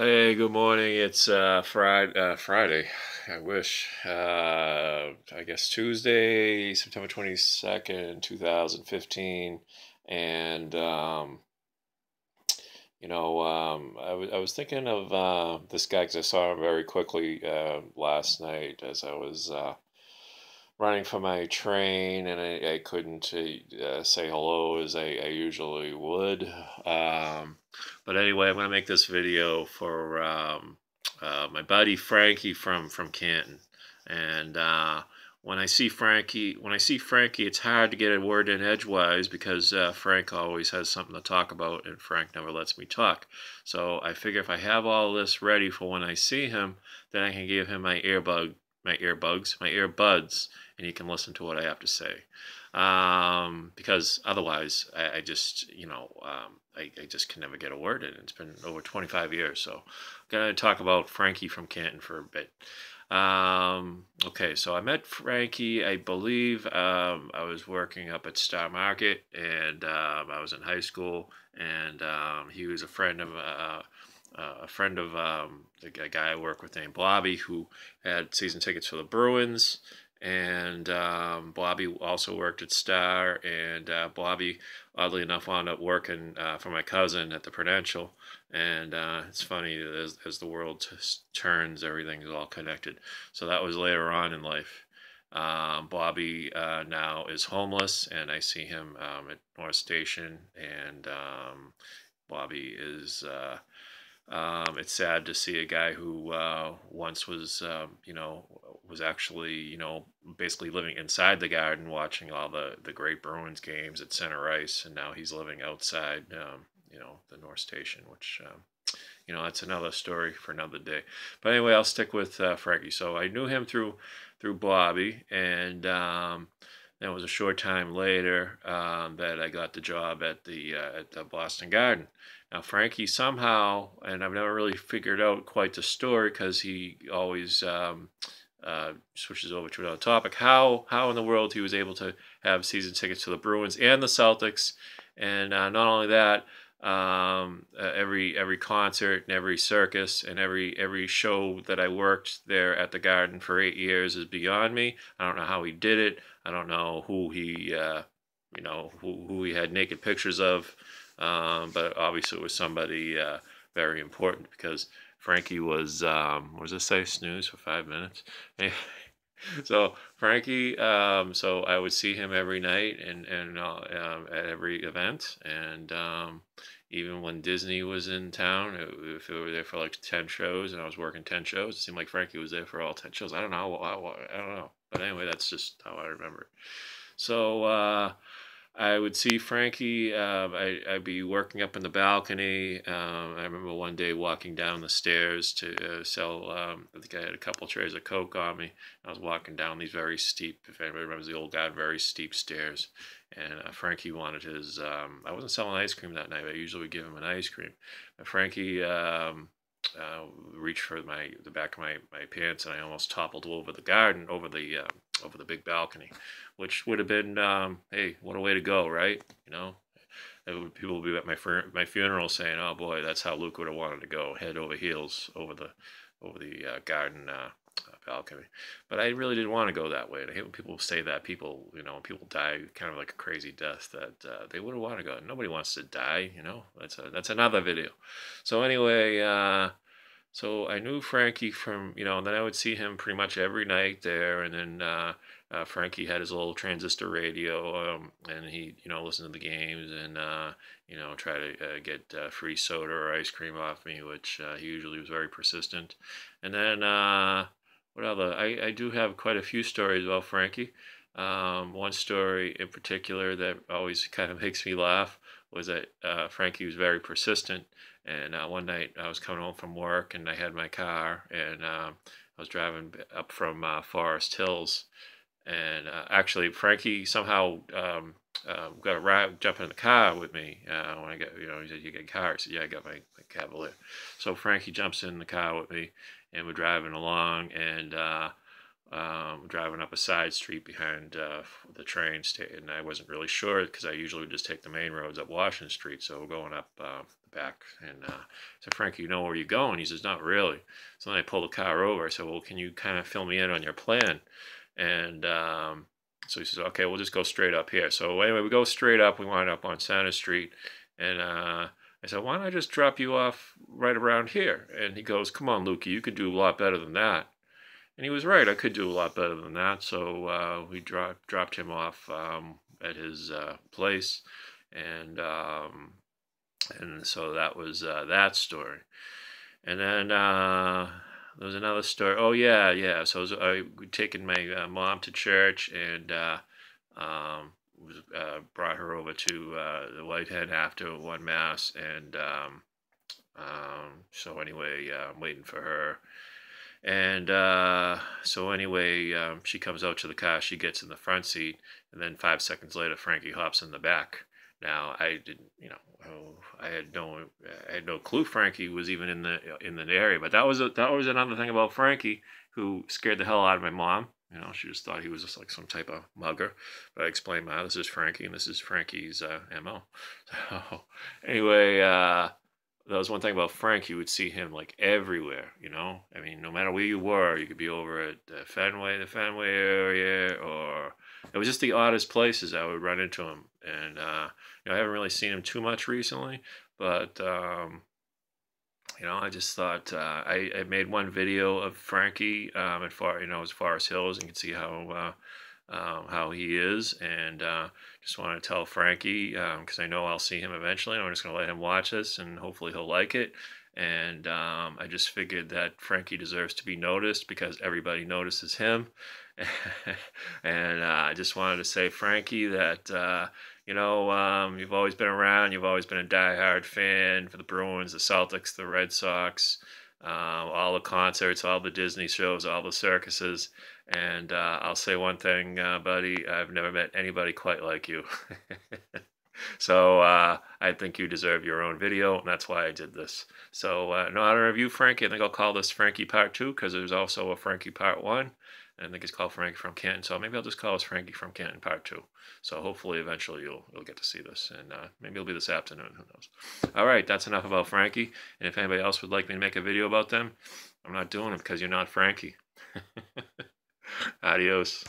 Hey, good morning. It's Friday. I wish. I guess Tuesday, September 22nd, 2015. And I was thinking of this guy because I saw him very quickly last night as I was running for my train, and I couldn't say hello as I usually would. Um, but anyway, I'm going to make this video for my buddy Frankie from Canton. And when I see Frankie, it's hard to get a word in edgewise because Frank always has something to talk about, and Frank never lets me talk. So I figure if I have all this ready for when I see him, then I can give him my earbuds, and he can listen to what I have to say. Because otherwise, I just, I just can never get a word in. It's been over 25 years, so I'm gonna talk about Frankie from Canton for a bit. Okay, so I met Frankie, I believe I was working up at Star Market, and I was in high school, and he was a friend of the guy I work with named Bobby, who had season tickets for the Bruins. And Bobby also worked at Star, and Bobby, oddly enough, wound up working for my cousin at the Prudential. And it's funny, as the world turns, everything is all connected. So that was later on in life. Bobby now is homeless, and I see him at North Station, and Bobby is it's sad to see a guy who once was, was actually, basically living inside the Garden, watching all the great Bruins games at center ice, and now he's living outside, the North Station, which, that's another story for another day. But anyway, I'll stick with Frankie. So I knew him through Bobby, and it was a short time later that I got the job at the Boston Garden. Now Frankie somehow, and I've never really figured out quite the story because he always switches over to another topic. How in the world he was able to have season tickets to the Bruins and the Celtics, and not only that, every concert and every circus and every show that I worked there at the Garden for 8 years is beyond me. I don't know how he did it. I don't know who he had naked pictures of, but obviously it was somebody very important because Frankie was, what does it say, snooze for 5 minutes? So Frankie, so I would see him every night and at every event, and even when Disney was in town, if we were there for like 10 shows and I was working 10 shows, it seemed like Frankie was there for all 10 shows. I don't know, I don't know, but anyway, that's just how I remember it. So I would see Frankie. I'd be working up in the balcony. I remember one day walking down the stairs to sell. I think I had a couple trays of Coke on me. I was walking down these very steep, if anybody remembers the old guy, very steep stairs. And Frankie wanted his. I wasn't selling ice cream that night. I usually would give him an ice cream. But Frankie reached for the back of my pants, and I almost toppled over the garden, over the big balcony, which would have been, hey, what a way to go, right? People would be at my funeral saying, "Oh boy, that's how Luke would have wanted to go, head over heels over the garden balcony." But I really didn't want to go that way. And I hate when people say that. When people die kind of like a crazy death, that they wouldn't want to go. Nobody wants to die. That's another video. So anyway. So I knew Frankie from, and then I would see him pretty much every night there. And then Frankie had his little transistor radio, and he, listened to the games and, try to get free soda or ice cream off me, which he usually was very persistent. And then, what other? I do have quite a few stories about Frankie. One story in particular that always kind of makes me laugh was that Frankie was very persistent. And one night I was coming home from work and I had my car, and I was driving up from Forest Hills. And actually, Frankie somehow got a ride, jump in the car with me when I got, he said, "You got a car?" I said, "Yeah, I got my Cavalier." So Frankie jumps in the car with me, and we're driving along, and driving up a side street behind the train station, and I wasn't really sure because I usually would just take the main roads up Washington Street. So we're going up the back, and I said, Frankie, you know where you're going? He says, not really. So then I pulled the car over. I said, well, can you kind of fill me in on your plan? And so he says, okay, we'll just go straight up here. So anyway, we go straight up. We wind up on Center Street, and I said, why don't I just drop you off right around here? And he goes, come on, Lukey, you could do a lot better than that. And he was right. I could do a lot better than that. So we dropped him off at his place, and so that was that story. And then there was another story. Oh yeah, yeah. So we'd taken my mom to church, and brought her over to the White Hen after one mass, and so anyway, I'm waiting for her. And so anyway, she comes out to the car. She gets in the front seat, and then 5 seconds later, Frankie hops in the back. Now I didn't, I had no clue Frankie was even in the area. But that was another thing about Frankie, who scared the hell out of my mom. She just thought he was just like some type of mugger. But I explained, this is Frankie, and this is Frankie's MO. So anyway, that was one thing about Frank. You would see him like everywhere, I mean, no matter where you were, you could be over at the Fenway area, or it was just the oddest places I would run into him. And, I haven't really seen him too much recently, but, I just thought I made one video of Frankie as far as Hills, and you can see how he is, and just want to tell Frankie, because I know I'll see him eventually, and I'm just going to let him watch this, and hopefully he'll like it. And I just figured that Frankie deserves to be noticed because everybody notices him. And I just wanted to say, Frankie, that you've always been around. You've always been a diehard fan for the Bruins, the Celtics, the Red Sox, all the concerts, all the Disney shows, all the circuses. And I'll say one thing, buddy, I've never met anybody quite like you. So I think you deserve your own video, and that's why I did this. So in honor of you, Frankie, I think I'll call this Frankie Part 2, because there's also a Frankie Part 1. And I think it's called Frankie from Canton. So maybe I'll just call this Frankie from Canton Part 2. So hopefully eventually you'll get to see this. And maybe it'll be this afternoon. Who knows? All right, that's enough about Frankie. And if anybody else would like me to make a video about them, I'm not doing it because you're not Frankie. Adios.